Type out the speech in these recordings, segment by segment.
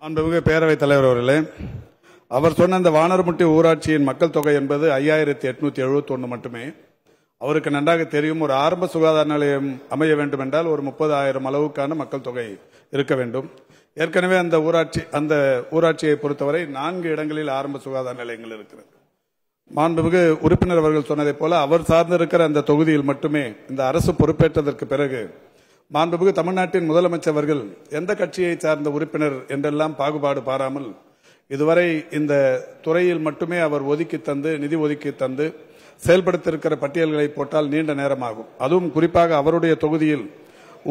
அன்புமிகு பேரவைத் தலைவர் அவர்களே, அவர் சொன்ன அந்த வானர்முட்டி ஊராட்சியின் மக்கள் தொகை என்பது 5871 மட்டுமே. அவருக்கு நன்றாக தெரியும், ஒரு ஆரம்ப சுகாதார நிலையம் அமைய வேண்டும் என்றால் ஒரு 30,000 அளவுக்கான மக்கள் தொகை இருக்க வேண்டும். ஏற்கனவே அந்த ஊராட்சியை பொறுத்தவரை 4 இடங்களில் ஆரம்ப சுகாதார நிலையங்கள் இருக்கிறது. மாண்புமிகு உறுப்பினர் அவர்கள் சொன்னதைப் போல அவர் சார்ந்திருக்கிற அந்த தொகுதியில் மட்டுமே இந்த அரசு பொறுப்பேற்றதற்கு பிறகு மாண்புமிகு தமிழ்நாட்டின் முதலமைச்சர் அவர்கள் எந்த கட்சியை சார்ந்த உறுப்பினர் என்றெல்லாம் பாகுபாடு பாராமல் இதுவரை இந்த துறையில் மட்டுமே அவர் நிதி ஒதுக்கி தந்து செயல்படுத்தியிருக்கிற பட்டியல்களை போட்டால் நீண்ட நேரமாகும். அதுவும் குறிப்பாக அவருடைய தொகுதியில்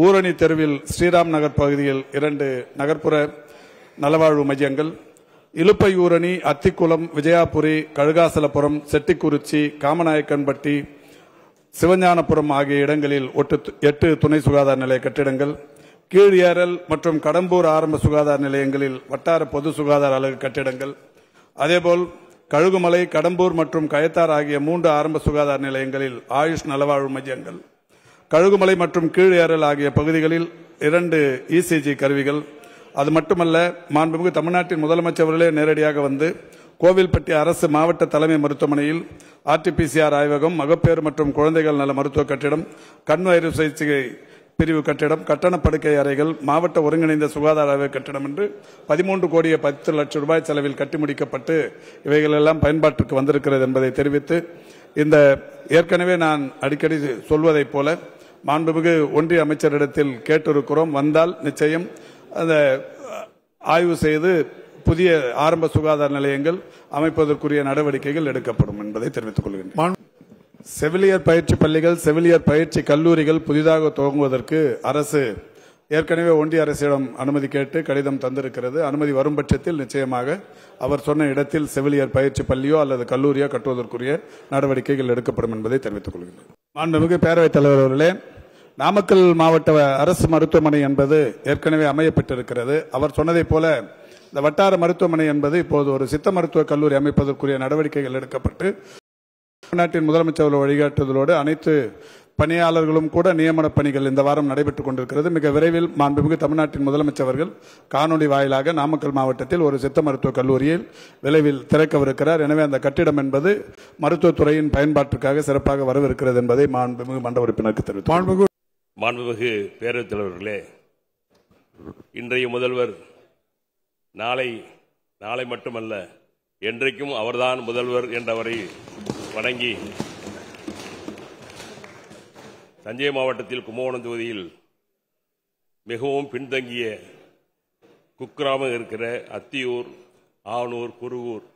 ஊரணி தெருவில் ஸ்ரீராம் நகர் பகுதியில் 2 நகர்ப்புற நலவாழ்வு மையங்கள், இலுப்பையூரணி, அத்திக்குளம், விஜயாபுரி, கழுகாசலபுரம், செட்டிக்குறிச்சி, காமநாயக்கன்பட்டி, சிவஞானபுரம் ஆகிய இடங்களில் 8 துணை சுகாதார நிலைய கட்டிடங்கள், கீழேரல் மற்றும் கடம்பூர் ஆரம்ப சுகாதார நிலையங்களில் வட்டார பொது சுகாதார அலகு கட்டிடங்கள், அதேபோல் கழுகுமலை, கடம்பூர் மற்றும் கயத்தார் ஆகிய 3 ஆரம்ப சுகாதார நிலையங்களில் ஆயுஷ் நலவாழ்வு மையங்கள், கழுகுமலை மற்றும் கீழேரல் ஆகிய பகுதிகளில் 2 இசிஜி கருவிகள். அது மட்டுமல்ல, மாண்புமிகு தமிழ்நாட்டின் முதலமைச்சர் அவர்களே நேரடியாக வந்து கோவில்பட்டி அரசு மாவட்ட தலைமை மருத்துவமனையில் RT-PCR ஆய்வகம், மகப்பேறு மற்றும் குழந்தைகள் நல மருத்துவ கட்டிடம், கண் அறுவை சிகிச்சை பிரிவு கட்டிடம், கட்டண படுக்கை அறைகள், மாவட்ட ஒருங்கிணைந்த சுகாதார ஆய்வு கட்டிடம் என்று 13,10,00,000 ரூபாய் செலவில் கட்டி முடிக்கப்பட்டு இவைகள் எல்லாம் பயன்பாட்டிற்கு வந்திருக்கிறது என்பதை தெரிவித்து, இந்த ஏற்கனவே நான் அடிக்கடி சொல்வதைப் போல மாண்புமிகு ஒன்றிய அமைச்சரிடத்தில் கேட்டிருக்கிறோம். வந்தால் நிச்சயம் அந்த ஆய்வு செய்து புதிய ஆரம்ப சுகாதார நிலையங்கள் அமைப்பதற்குரிய நடவடிக்கைகள் எடுக்கப்படும் என்பதை தெரிவித்துக் கொள்கின்றேன். செவிலியர் பயிற்சி பள்ளிகள், செவிலியர் பயிற்சி கல்லூரிகள் புதிதாக துவங்குவதற்கு அரசு ஏற்கனவே ஒன்றிய அரசிடம் அனுமதி கேட்டு கடிதம் தந்திருக்கிறது. அனுமதி வரும் பட்சத்தில் நிச்சயமாக அவர் சொன்ன இடத்தில் செவிலியர் பயிற்சி பள்ளியோ அல்லது கல்லூரியோ கட்டுவதற்குரிய நடவடிக்கைகள் எடுக்கப்படும் என்பதை தெரிவித்துக் கொள்கிறேன். மாண்புமிகு பேரவைத் தலைவர் அவர்களே, நாமக்கல் மாவட்ட அரசு மருத்துவமனை என்பது ஏற்கனவே அமையப்பட்டிருக்கிறது. அவர் சொன்னதைப் போல இந்த வட்டார மருத்துவமனை என்பது இப்போது ஒரு சித்த மருத்துவ கல்லூரி அமைப்பதற்குரிய நடவடிக்கைகள் எடுக்கப்பட்டு தமிழ்நாட்டின் முதலமைச்சர் வழிகாட்டுதலோடு அனைத்து பணியாளர்களும் கூட நியமன பணிகள் இந்த வாரம் நடைபெற்றுக் கொண்டிருக்கிறது. மிக விரைவில் மாண்புமிகு தமிழ்நாட்டின் முதலமைச்சர் அவர்கள் காணொலி வாயிலாக நாமக்கல் மாவட்டத்தில் ஒரு சித்த மருத்துவ கல்லூரியில் விரைவில் திறக்கவிருக்கிறார். எனவே அந்த கட்டிடம் என்பது மருத்துவத்துறையின் பயன்பாட்டிற்காக சிறப்பாக வரவிருக்கிறது என்பதை மாண்புமிகு மன்ற உறுப்பினருக்கு தெரிவித்தார். மாண்புமிகு பேரவைத் தலைவர்களே, இன்றைய முதல்வர் நாளை மட்டுமல்ல என்றைக்கும் அவர்தான் முதல்வர் என்றவரை வணங்கி தஞ்சை மாவட்டத்தில் கும்பகோணம் தொகுதியில் மிகவும் பின்தங்கிய குக்கிராமம் இருக்கிற அத்தியூர், ஆவனூர், குருவூர்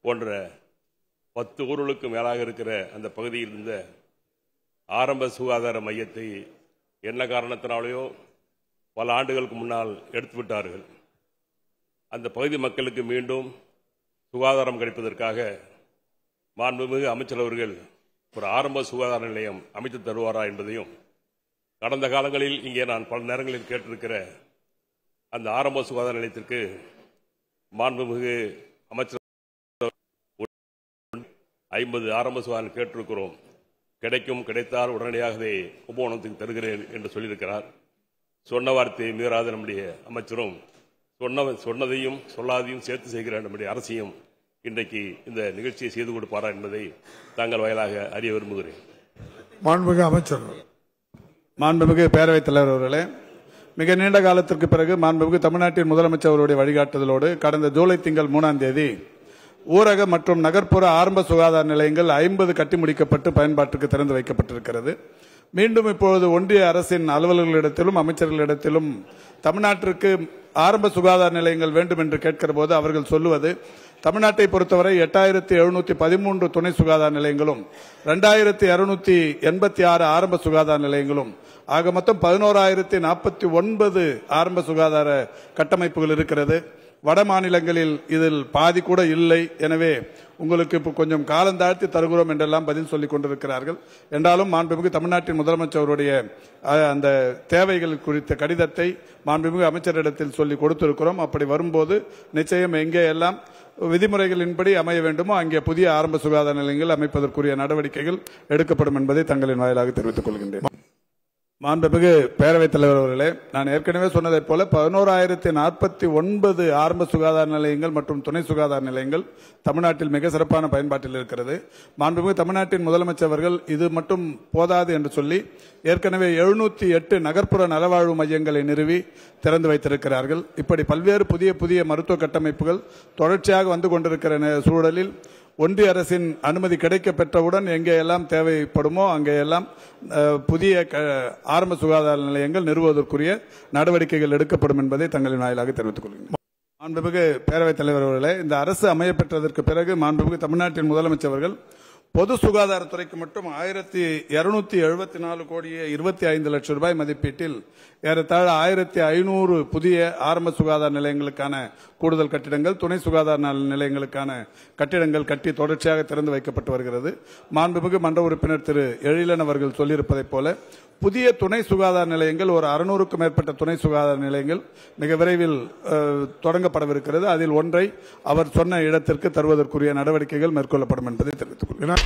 போன்ற 10 ஊர்களுக்கு மேலாக இருக்கிற அந்த பகுதியில் இருந்த ஆரம்ப சுகாதார மையத்தை என்ன காரணத்தினாலேயோ பல ஆண்டுகளுக்கு முன்னால் எடுத்துவிட்டார்கள். அந்த பகுதி மக்களுக்கு மீண்டும் சுகாதாரம் கிடைப்பதற்காக மாண்புமிகு அமைச்சர் அவர்கள் ஒரு ஆரம்ப சுகாதார நிலையம் அமைத்து தருவாரா என்பதையும், கடந்த காலங்களில் இங்கே நான் பல நேரங்களில் கேட்டிருக்கிற அந்த ஆரம்ப சுகாதார நிலையத்திற்கு மாண்புமிகு அமைச்சர் 50 ஆரம்ப சுகாதாரம் கேட்டிருக்கிறோம். கிடைத்தால் உடனடியாக கும்பகோணத்துக்கு தருகிறேன் என்று சொல்லியிருக்கிறார். சொன்ன வார்த்தையை மீறாத நம்முடைய அமைச்சரும் சொன்னதையும் சொல்லாதையும் சேர்த்து செய்கிற நம்முடைய அரசியும் இன்றைக்கு இந்த நிகழ்ச்சியை செய்து கொடுப்பாரா என்பதை தாங்கள் வாயிலாக அறிய விரும்புகிறேன். மாண்புமிகு அமைச்சர். மாண்புமிகு பேரவைத் தலைவர் அவர்களே, மிக நீண்ட காலத்திற்கு பிறகு மாண்புமிகு தமிழ்நாட்டின் முதலமைச்சர் அவருடைய வழிகாட்டுதலோடு கடந்த ஜூலை திங்கள் 3ஆம் தேதி ஊரக மற்றும் நகர்ப்புற ஆரம்ப சுகாதார நிலையங்கள் 50 கட்டி முடிக்கப்பட்டு பயன்பாட்டுக்கு திறந்து வைக்கப்பட்டிருக்கிறது. மீண்டும் இப்பொழுது ஒன்றிய அரசின் அலுவலர்களிடத்திலும் அமைச்சர்களிடத்திலும் தமிழ்நாட்டிற்கு ஆரம்ப சுகாதார நிலையங்கள் வேண்டும் என்று கேட்கிற போது அவர்கள் சொல்லுவது, தமிழ்நாட்டை பொறுத்தவரை 8,713 துணை சுகாதார நிலையங்களும் 2,286 ஆரம்ப சுகாதார நிலையங்களும் ஆக மொத்தம் 11,049 ஆரம்ப சுகாதார கட்டமைப்புகள் இருக்கிறது. வட மாநிலங்களில் இதில் பாதி கூட இல்லை. எனவே உங்களுக்கு இப்போ கொஞ்சம் காலம் தாழ்த்தி தருகிறோம் என்றெல்லாம் பதில் சொல்லிக் கொண்டிருக்கிறார்கள். என்றாலும் மாண்புமிகு தமிழ்நாட்டின் முதலமைச்சர் அவருடைய அந்த தேவைகள் குறித்த கடிதத்தை மாண்புமிகு அமைச்சரிடத்தில் சொல்லி கொடுத்திருக்கிறோம். அப்படி வரும்போது நிச்சயம் எங்கே எல்லாம் விதிமுறைகளின்படி அமைய வேண்டுமோ அங்கே புதிய ஆரம்ப சுகாதார நிலையங்கள் அமைப்பதற்குரிய நடவடிக்கைகள் எடுக்கப்படும் என்பதை தங்களின் வாயிலாக தெரிவித்துக் கொள்கின்றேன். மாண்புமிகு பேரவைத் தலைவர் அவர்களே, நான் ஏற்கனவே சொன்னதைப் போல 11,049 ஆரம்ப சுகாதார நிலையங்கள் மற்றும் துணை சுகாதார நிலையங்கள் தமிழ்நாட்டில் மிக சிறப்பான பயன்பாட்டில் இருக்கிறது. மாண்புமிகு தமிழ்நாட்டின் முதலமைச்சர் அவர்கள் இது மட்டும் போதாது என்று சொல்லி ஏற்கனவே 708 நகர்ப்புற நலவாழ்வு மையங்களை நிறுவி திறந்து வைத்திருக்கிறார்கள். இப்படி பல்வேறு புதிய மருத்துவ கட்டமைப்புகள் தொடர்ச்சியாக வந்து கொண்டிருக்கிற சூழலில் ஒன்றிய அரசின் அனுமதி கிடைக்க பெற்றவுடன் எங்கெல்லாம் தேவைப்படுமோ அங்கெல்லாம் புதிய ஆரம்ப சுகாதார நிலையங்கள் நிறுவுவதற்குரிய நடவடிக்கைகள் எடுக்கப்படும் என்பதை தங்களின் வாயிலாக தெரிவித்துக் கொள்கிறேன். மாண்புமிகு பேரவைத் தலைவர் அவர்களே, இந்த அரசு அமையப்பெற்றதற்கு பிறகு மாண்புமிகு தமிழ்நாட்டின் முதலமைச்சர் அவர்கள் பொது சுகாதாரத்துறைக்கு மட்டும் 1,274 கோடியே 25 லட்சம் ரூபாய் மதிப்பீட்டில் ஏறத்தாழ 1,500 புதிய ஆரம்ப சுகாதார நிலையங்களுக்கான கூடுதல் கட்டிடங்கள், துணை சுகாதார நிலையங்களுக்கான கட்டிடங்கள் கட்டி தொடர்ச்சியாக திறந்து வைக்கப்பட்டு வருகிறது. மாண்புமிகு மன்ற உறுப்பினர் திரு எழிலன் அவர்கள் சொல்லியிருப்பதைப் போல புதிய துணை சுகாதார நிலையங்கள் ஒரு 600க்கும் மேற்பட்ட துணை சுகாதார நிலையங்கள் மிக விரைவில் தொடங்கப்படவிருக்கிறது. அதில் ஒன்றை அவர் சொன்ன இடத்திற்கு தருவதற்குரிய நடவடிக்கைகள் மேற்கொள்ளப்படும் என்பதை தெரிவித்துக் கொள்கிறேன்.